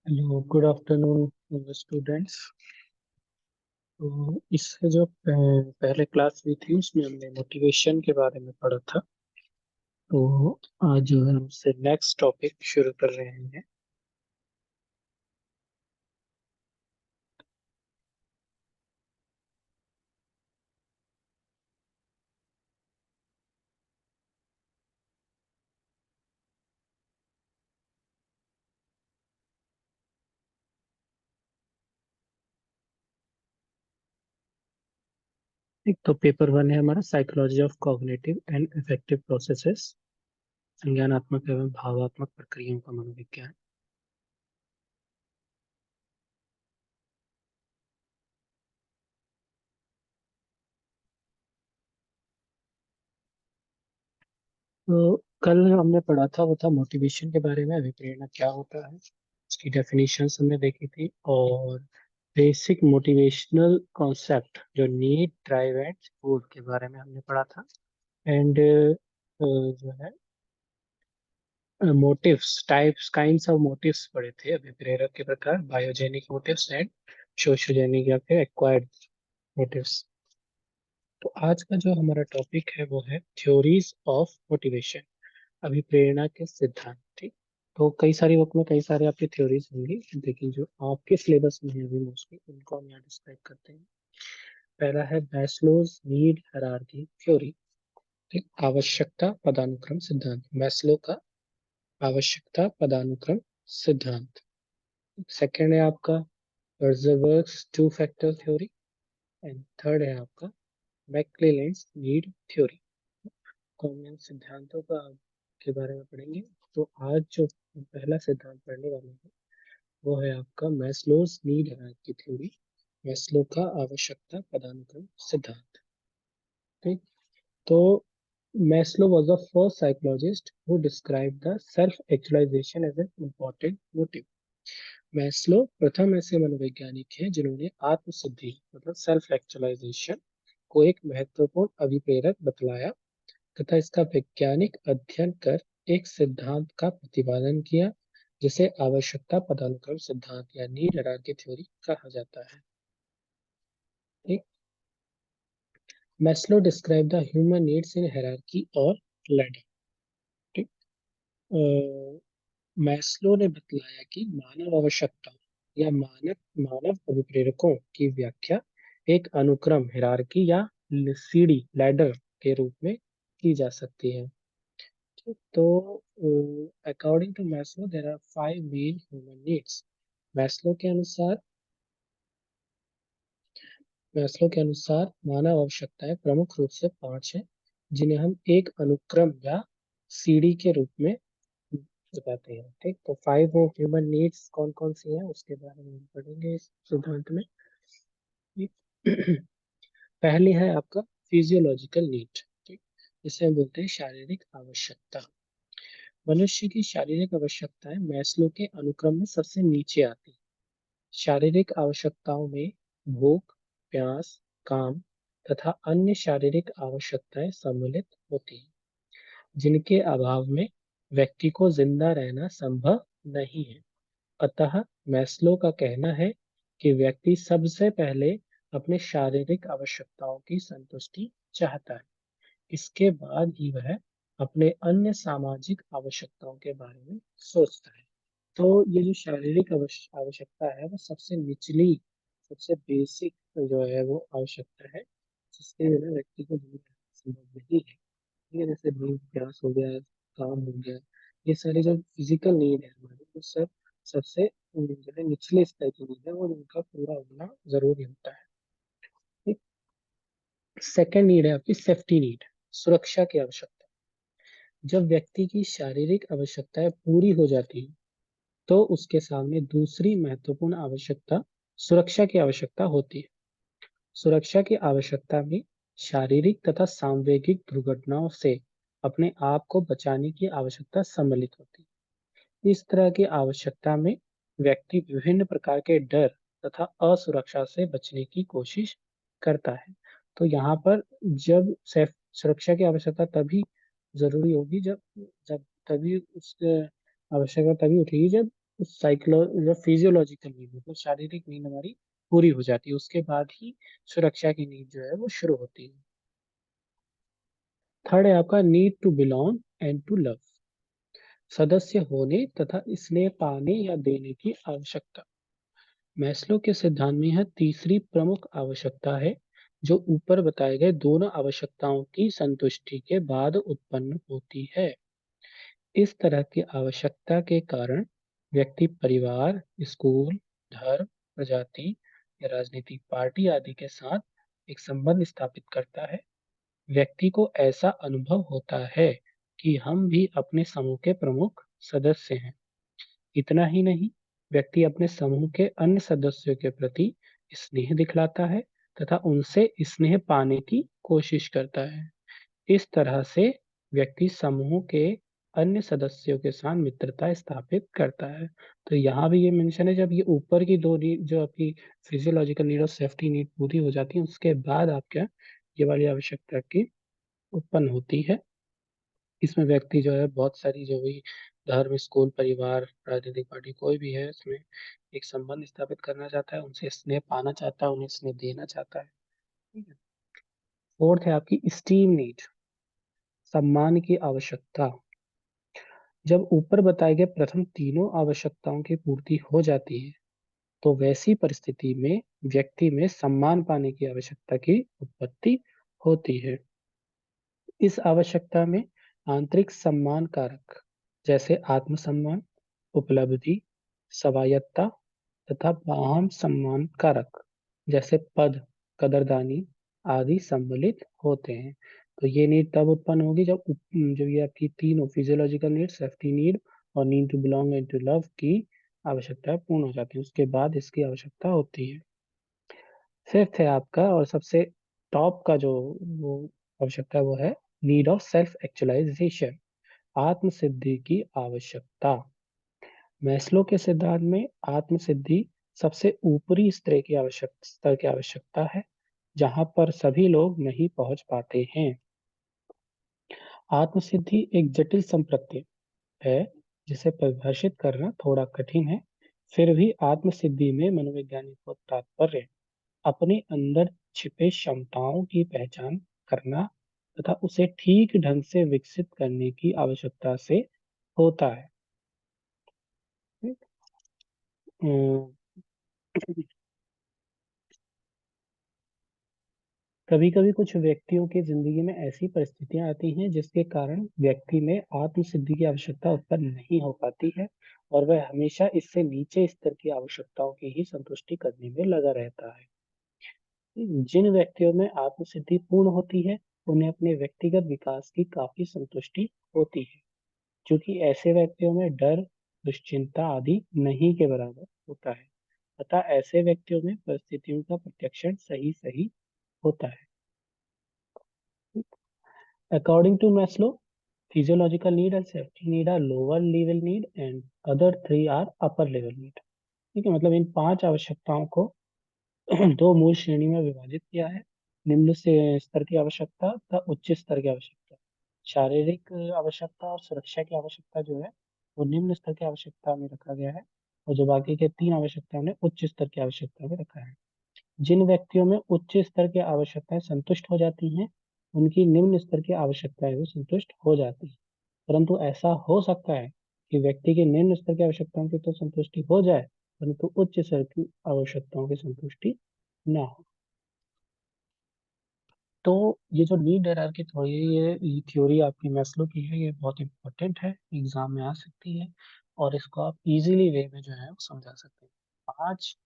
Hello, good afternoon students. तो इससे जो पहले क्लास हुई थी उसमें हमने मोटिवेशन के बारे में पढ़ा था। तो आज जो है हमसे नेक्स्ट टॉपिक शुरू कर रहे हैं। एक तो पेपर वन है हमारा psychology of cognitive and effective processes, संज्ञानात्मक एवं भावात्मक प्रक्रियाओं का मनोविज्ञान। तो कल हमने पढ़ा था वो था मोटिवेशन के बारे में, अभिप्रेरणा क्या होता है, उसकी डेफिनेशंस हमने देखी थी। और बेसिक मोटिवेशनल कॉन्सेप्ट जो नीड, ड्राइव एंड सपोर्ट के बारे में हमने पढ़ा था। एंड जो है motives, types, kinds of motives पढ़े थे, अभी प्रेरक के प्रकार, बायोजेनिक मोटिव्स एंड सोशियोजेनिक या फिर एक्वायर्ड मोटिव्स। तो आज का जो हमारा टॉपिक है वो है थ्योरीज ऑफ मोटिवेशन, अभिप्रेरणा के सिद्धांत। ठीक। तो कई सारी बुक में कई सारे आपकी थ्योरीज होंगी, लेकिन जो आपके सिलेबस में है अभी मोस्टली उनको हम यहाँ डिस्क्राइब करते हैं। पहला है मैस्लोज नीड हायरार्की थ्योरी। ठीक, आवश्यकता पदानुक्रम सिद्धांत, मैस्लो का आवश्यकता पदानुक्रम सिद्धांत। सेकंड है आपका बर्जरबर्ग्स two factor theory. And third है आपका मैक्लेलैंड्स नीड थ्योरी। तो हम इन सिद्धांतों का के बारे में पढ़ेंगे। तो आज जो पहला सिद्धांत पढ़ने वाले हैं वो है आपका Maslow's need hierarchy theory, Maslow का आवश्यकता पदानुक्रम सिद्धांत। ठीक। तो Maslow was the first psychologist who described the self-actualization as an important motive. Maslow प्रथम ऐसे मनोवैज्ञानिक हैं जिन्होंने आत्मसिद्धि मतलब सेल्फ एक्चुअलाइजेशन को एक महत्वपूर्ण अभिप्रेरक बतलाया तथा इसका वैज्ञानिक अध्ययन कर एक सिद्धांत का प्रतिपादन किया जिसे आवश्यकता पदानुक्रम सिद्धांत या नीड हायरार्की थ्योरी कहा जाता है। ठीक। Maslow describe the human needs in hierarchy और लैडर। ठीक। मैस्लो ने बतलाया कि मानव आवश्यकताओं या मानव मानव अभिप्रेरकों की व्याख्या एक अनुक्रम हिरारकी या सीढ़ी लैडर के रूप में की जा सकती है। ठीक, तो according to Maslow there are 5 main human needs. Maslow के अनुसार मैस्लो के अनुसार मानव आवश्यकताएं प्रमुख रूप से 5 हैं, जिन्हें हम एक अनुक्रम या सीढ़ी के रूप में बताते हैं। ठीक, तो 5 ह्यूमन नीड्स कौन कौन सी हैं उसके बारे में हम पढ़ेंगे इस सिद्धांत में। पहली है आपका फिजियोलॉजिकल नीड। ठीक, इसे हम बोलते हैं शारीरिक आवश्यकता। मनुष्य की शारीरिक आवश्यकताएं मैस्लो के अनुक्रम में सबसे नीचे आती हैं। शारीरिक आवश्यकताओं में भूख, प्यास, काम तथा अन्य शारीरिक आवश्यकताएं सम्मिलित होती हैं, जिनके अभाव में व्यक्ति को जिंदा रहना संभव नहीं है। अतः मैस्लो का कहना है कि व्यक्ति सबसे पहले अपने शारीरिक आवश्यकताओं की संतुष्टि चाहता है, इसके बाद ही वह अपने अन्य सामाजिक आवश्यकताओं के बारे में सोचता है। तो ये जो शारीरिक आवश्यकता है वो सबसे निचली, सबसे बेसिक जो है वो आवश्यकता है, जिसके बिना व्यक्ति को जीना संभव नहीं है। ठीक है, जैसे भूख प्यास हो गया, काम हो गया, ये सारी जो फिजिकल नीड है हमारी वो सब सबसे जो है निचले स्तर की नीड है और उनका पूरा होना जरूरी होता है। ठीक। सेकेंड नीड है आपकी सेफ्टी नीड, सुरक्षा की आवश्यकता। जब व्यक्ति की शारीरिक आवश्यकताएं पूरी हो जाती है तो उसके सामने दूसरी महत्वपूर्ण आवश्यकता सुरक्षा की आवश्यकता होती है। सुरक्षा की आवश्यकता में शारीरिक तथा सांवेगिक दुर्घटनाओं से अपने आप को बचाने की आवश्यकता सम्मिलित होती है। इस तरह की आवश्यकता में व्यक्ति विभिन्न प्रकार के डर तथा असुरक्षा से बचने की कोशिश करता है। तो यहाँ पर जब सेफ सुरक्षा की आवश्यकता तभी जरूरी होगी जब जब तभी उस आवश्यकता तभी उठेगी जब साइकोलो या फिजियोलॉजिकल नीड मतलब शारीरिक नीड हमारी पूरी हो जाती है, उसके बाद ही सुरक्षा की नीड जो है वो शुरू होती है। थर्ड है आपका need to belong and to love, सदस्य होने तथा स्नेह पाने या देने की आवश्यकता। मैस्लो के सिद्धांत में यह तीसरी प्रमुख आवश्यकता है, जो ऊपर बताए गए दोनों आवश्यकताओं की संतुष्टि के बाद उत्पन्न होती है। इस तरह की आवश्यकता के कारण व्यक्ति परिवार, स्कूल, धर्म, प्रजाति या राजनीतिक पार्टी आदि के साथ एक संबंध स्थापित करता है। व्यक्ति को ऐसा अनुभव होता है कि हम भी अपने समूह के प्रमुख सदस्य हैं। इतना ही नहीं, व्यक्ति अपने समूह के अन्य सदस्यों के प्रति स्नेह दिखलाता है तथा उनसे स्नेह पाने की कोशिश करता है। इस तरह से व्यक्ति समूह के अन्य सदस्यों के साथ मित्रता स्थापित करता है। तो यहाँ भी ये मेंशन है, जब ये ऊपर की दो नीड जो आपकी फिजियोलॉजिकल नीड और सेफ्टी नीड पूरी हो जाती है, उसके बाद आप क्या ये वाली आवश्यकता की उत्पन्न होती है। इसमें व्यक्ति जो है बहुत सारी जो भी धर्म, स्कूल, परिवार, राजनीतिक पार्टी कोई भी है, इसमें एक संबंध स्थापित करना चाहता है, उनसे स्नेह पाना चाहता है, उन्हें स्नेह देना चाहता है। ठीक है। फोर्थ है आपकी स्टीम नीड, सम्मान की आवश्यकता। जब ऊपर बताए गए प्रथम तीनों आवश्यकताओं की पूर्ति हो जाती है, तो वैसी परिस्थिति में व्यक्ति में सम्मान पाने की आवश्यकता की उत्पत्ति होती है। इस आवश्यकता में आंतरिक सम्मान कारक जैसे आत्मसम्मान, उपलब्धि, स्वायत्ता तथा बाह्य सम्मान कारक जैसे पद, कदरदानी आदि सम्मिलित होते हैं। तो ये नीड तब उत्पन्न होगी जब ये आपकी तीनों फिजियोलॉजिकल नीड, सेफ्टी नीड और need to belong and to love की आवश्यकताएं पूर्ण हो जाती है, उसके बाद इसकी आवश्यकता होती है। फिफ्थ है आपका और सबसे टॉप का जो वो आवश्यकता है, वो है नीड ऑफ सेल्फ एक्चुअलाइजेशन, आत्म सिद्धि की आवश्यकता। मैस्लो के सिद्धांत में आत्म सिद्धि सबसे ऊपरी स्तर की आवश्यकता है, जहां पर सभी लोग नहीं पहुंच पाते हैं। आत्म सिद्धि एक जटिल संप्रत्यय है, जिसे परिभाषित करना थोड़ा कठिन है। फिर भी आत्म सिद्धि में मनोवैज्ञानिक तात्पर्य अपने अंदर छिपे क्षमताओं की पहचान करना तथा उसे ठीक ढंग से विकसित करने की आवश्यकता से होता है। कभी कभी कुछ व्यक्तियों की जिंदगी में ऐसी परिस्थितियां आती हैं जिसके कारण व्यक्ति में आत्म सिद्धि की आवश्यकता उत्पन्न नहीं हो पाती है, और वह हमेशा इससे नीचे स्तर की आवश्यकताओं की ही संतुष्टि करने में लगा रहता है। जिन व्यक्तियों में आत्म सिद्धि पूर्ण होती है, उन्हें अपने व्यक्तिगत विकास की काफी संतुष्टि होती है, क्योंकि ऐसे व्यक्तियों में डर, दुश्चिंता आदि नहीं के बराबर होता है। अतः ऐसे व्यक्तियों में परिस्थितियों का प्रत्यक्षण सही सही होता है। According to Maslow, physiological need and safety need are lower level need and other three are upper level need। ठीक है, मतलब इन पांच आवश्यकताओं को दो मूल श्रेणी में विभाजित किया है। निम्न से स्तर की आवश्यकता तथा उच्च स्तर की आवश्यकता। शारीरिक आवश्यकता और सुरक्षा की आवश्यकता जो है वो निम्न स्तर की आवश्यकता में रखा गया है, और जो बाकी के तीन आवश्यकताओं ने उच्च स्तर की आवश्यकता में रखा है। जिन व्यक्तियों में उच्च स्तर की आवश्यकताएं संतुष्ट हो जाती हैं, उनकी निम्न स्तर की आवश्यकताएं भी संतुष्ट हो जाती हैं। परंतु ऐसा हो सकता है कि व्यक्ति की निम्न स्तर की आवश्यकताओं की तो संतुष्टि हो जाए, परंतु उच्च स्तर की आवश्यकताओं की संतुष्टि ना हो। तो ये जो नीड हायरार्की थ्योरी है, ये थ्योरी आपकी मैस्लो की है, ये बहुत इंपॉर्टेंट है, एग्जाम में आ सकती है, और इसको आप इजीली वे में जो है वो समझा सकते हैं। पांच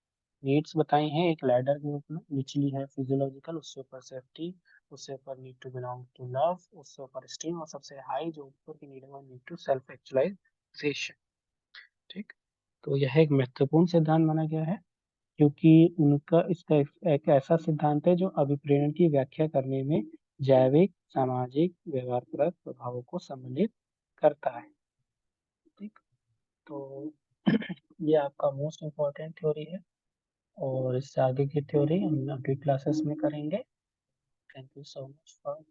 नीड्स बताई हैं एक लैडर के रूप में। निचली है फिजियोलॉजिकल, उससे ऊपर सेफ्टी, उससे ऊपर need to belong to love, उससे ऊपर स्टीम, और सबसे हाई जो ऊपर की नीड है वो नीड टू सेल्फ एक्चुअलाइजेशन। ठीक। तो यह एक महत्वपूर्ण सिद्धांत माना गया है, क्योंकि उनका इसका एक ऐसा सिद्धांत है जो अभिप्रेरण की व्याख्या करने में जैविक, सामाजिक, व्यवहारपरक प्रभावों को सम्मिलित करता है। ठीक। तो ये आपका मोस्ट इम्पोर्टेंट थ्योरी है, और इससे आगे की थ्योरी हम अगली क्लासेस में करेंगे। Thank you so much for